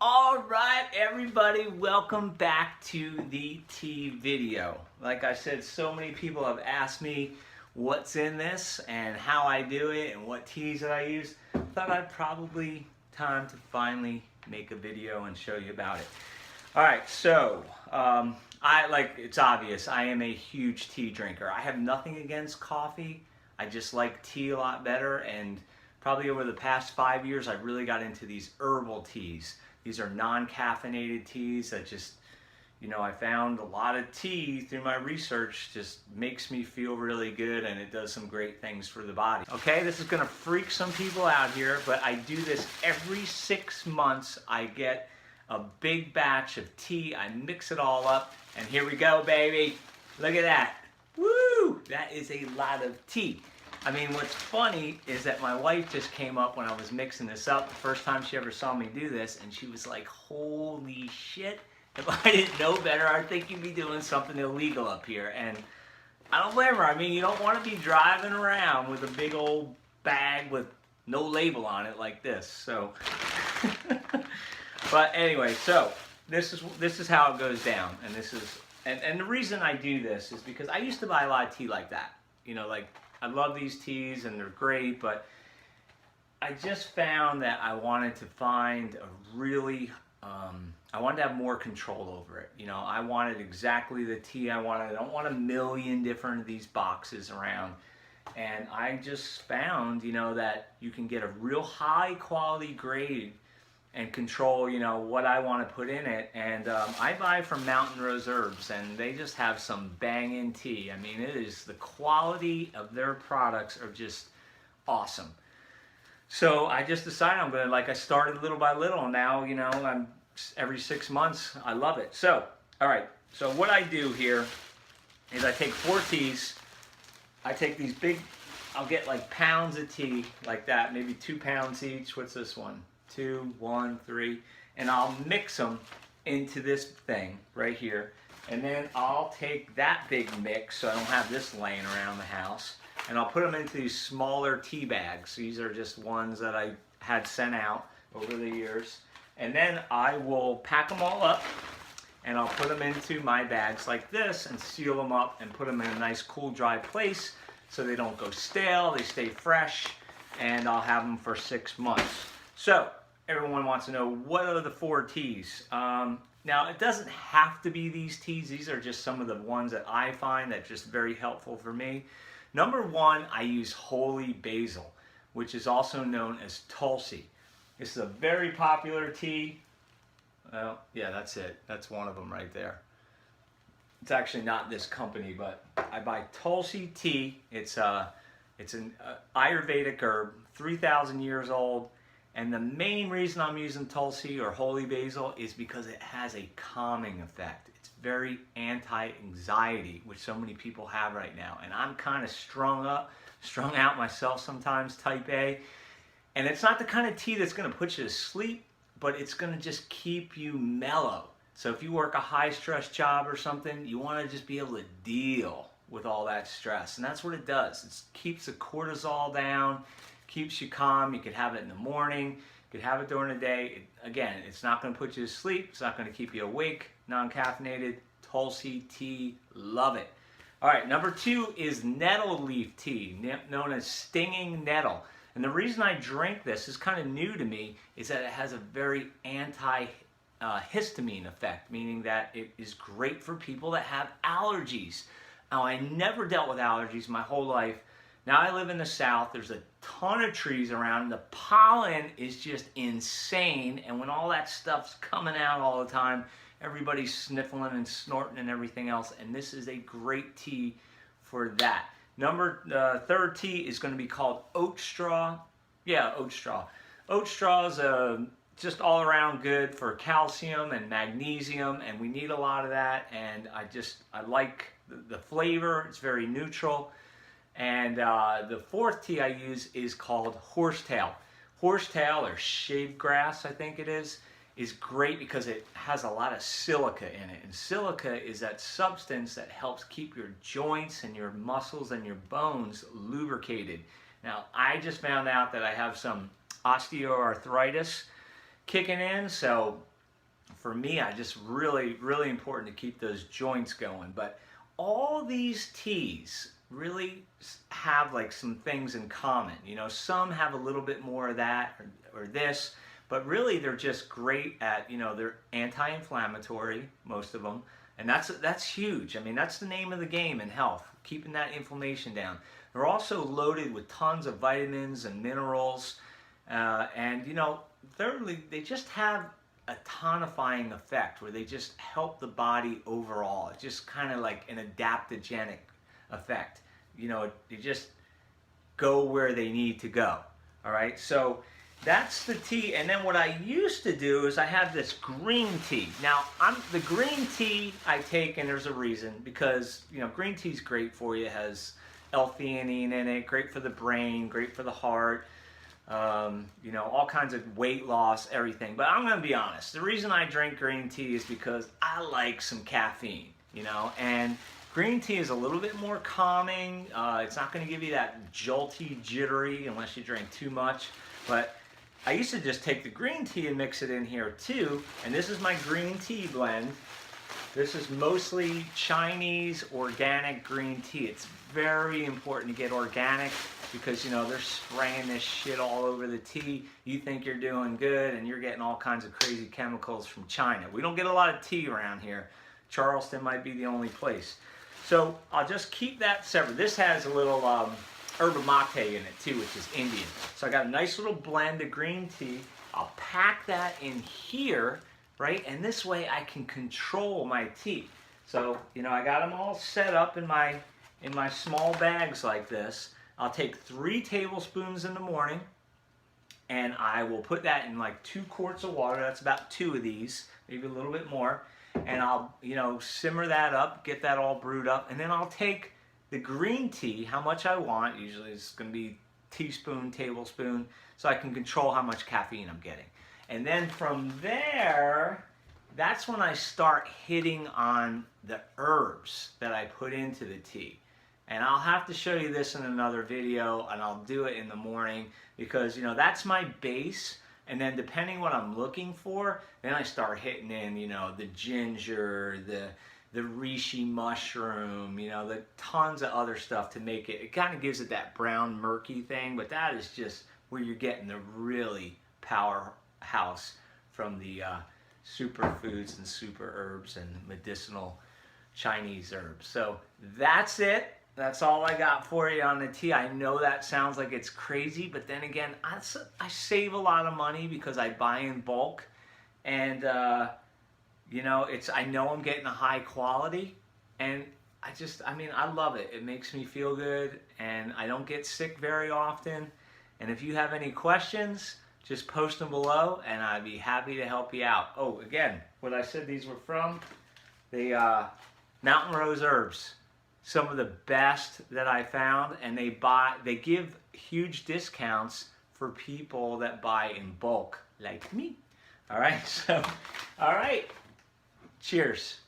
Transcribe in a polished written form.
All right, everybody, welcome back to the tea video. Like I said, so many people have asked me what's in this and how I do it and what teas that I use. Thought I'd probably time to finally make a video and show you about it. All right, so it's obvious, I am a huge tea drinker. I have nothing against coffee. I just like tea a lot better, and probably over the past 5 years, I really got into these herbal teas. These are non-caffeinated teas that just, I found a lot of tea through my research just makes me feel really good, and it does some great things for the body. Okay, this is gonna freak some people out here, but I do this every 6 months. I get a big batch of tea, I mix it all up, and here we go, baby. Look at that. Woo! That is a lot of tea. I mean, what's funny is that my wife just came up when I was mixing this up, the first time she ever saw me do this, and she was like, holy shit, if I didn't know better, I'd think you'd be doing something illegal up here. And I don't blame her. I mean, you don't want to be driving around with a big old bag with no label on it like this. So, but anyway, so this is how it goes down, and this is, and the reason I do this is because I used to buy a lot of tea like that. Like, I love these teas and they're great, but I just found that I wanted to find a really, I wanted to have more control over it. I wanted exactly the tea I wanted. I don't want a million different of these boxes around. And I just found, that you can get a real high quality grade and control, what I want to put in it. And I buy from Mountain Rose Herbs, and they just have some banging tea. I mean, it is, the quality of their products are just awesome. So I just decided I'm gonna, I started little by little, and now, I'm every 6 months, I love it. So, all right, so what I do here is I take 4 teas, I take these big, I'll get like pounds of tea like that, maybe 2 pounds each. What's this one? 2, 1, 3, and I'll mix them into this thing right here, and then I'll take that big mix, so I don't have this laying around the house, and I'll put them into these smaller tea bags. These are just ones that I had sent out over the years, and then I will pack them all up, and I'll put them into my bags like this and seal them up and put them in a nice cool dry place so they don't go stale, they stay fresh, and I'll have them for 6 months. So everyone wants to know, what are the 4 teas? Now, it doesn't have to be these teas. These are just some of the ones that I find that just very helpful for me. Number 1, I use holy basil, which is also known as Tulsi. This is a very popular tea. Well, yeah, that's it. That's one of them right there. It's actually not this company, but I buy Tulsi tea. It's an Ayurvedic herb, 3,000 years old. And the main reason I'm using Tulsi or holy basil is because it has a calming effect. It's very anti-anxiety, which so many people have right now. And I'm kind of strung out myself sometimes, type A. And it's not the kind of tea that's going to put you to sleep, but it's going to just keep you mellow. So if you work a high-stress job or something, you want to just be able to deal with all that stress. And that's what it does. It keeps the cortisol down, keeps you calm. You could have it in the morning, you could have it during the day. Again, it's not going to put you to sleep, it's not going to keep you awake. Non-caffeinated Tulsi tea, love it. All right, number 2 is Nettle Leaf Tea, known as stinging nettle. And the reason I drink this is kind of new to me, is that it has a very anti-histamine effect, meaning that it is great for people that have allergies. Now, I never dealt with allergies my whole life. Now I live in the South, there's a ton of trees around, the pollen is just insane, and when all that stuff's coming out all the time, everybody's sniffling and snorting and everything else, and this is a great tea for that. Third tea is going to be called oat straw. Yeah, oat straw. Oat straw is just all around good for calcium and magnesium, and we need a lot of that, and I like the flavor, it's very neutral. And the 4th tea I use is called Horsetail. Horsetail, or shaved grass I think it is great because it has a lot of silica in it. And silica is that substance that helps keep your joints and your muscles and your bones lubricated. Now, I just found out that I have some osteoarthritis kicking in, so for me, I just really, really important to keep those joints going. But all these teas really have like some things in common. You know, some have a little bit more of that or this, but really they're just great at, you know, they're anti-inflammatory, most of them. And that's huge. I mean, that's the name of the game in health, keeping that inflammation down. They're also loaded with tons of vitamins and minerals. And, you know, thirdly, they just have a tonifying effect where they just help the body overall. It's just kind of like an adaptogenic effect. You know, they just go where they need to go. All right, so that's the tea. And then what I used to do is I have this green tea. Now, the green tea I take, and there's a reason, because, you know, green tea is great for you. It has L-theanine in it, great for the brain, great for the heart. You know, all kinds of weight loss, everything. But I'm going to be honest. The reason I drink green tea is because I like some caffeine, you know, and green tea is a little bit more calming. It's not going to give you that jolty, jittery unless you drink too much. But I used to just take the green tea and mix it in here too. And this is my green tea blend. This is mostly Chinese organic green tea. It's very important to get organic because, you know, they're spraying this shit all over the tea. You think you're doing good and you're getting all kinds of crazy chemicals from China. We don't get a lot of tea around here. Charleston might be the only place. So I'll just keep that separate. This has a little yerba mate in it too, which is Indian. So I got a nice little blend of green tea. I'll pack that in here, right? And this way I can control my tea. So, you know, I got them all set up in my small bags like this. I'll take 3 tablespoons in the morning and I will put that in like 2 quarts of water. That's about 2 of these, maybe a little bit more. And I'll, you know, simmer that up, get that all brewed up, and then I'll take the green tea, how much I want. Usually it's going to be teaspoon, tablespoon, so I can control how much caffeine I'm getting. And then from there, that's when I start hitting on the herbs that I put into the tea. And I'll have to show you this in another video, and I'll do it in the morning because, you know, that's my base. And then depending what I'm looking for, then I start hitting in, you know, the ginger, the reishi mushroom, you know, the tons of other stuff to make it. It kind of gives it that brown murky thing, but that is just where you're getting the really powerhouse from the superfoods and super herbs and medicinal Chinese herbs. So that's it. That's all I got for you on the tea. I know that sounds like it's crazy, but then again, I save a lot of money because I buy in bulk, and you know, I know I'm getting a high quality, and I mean, I love it. It makes me feel good, and I don't get sick very often. And if you have any questions, just post them below, and I'd be happy to help you out. Oh, again, what I said these were from, the Mountain Rose Herbs. Some of the best that I found, and they give huge discounts for people that buy in bulk, like me. All right, so, all right, cheers.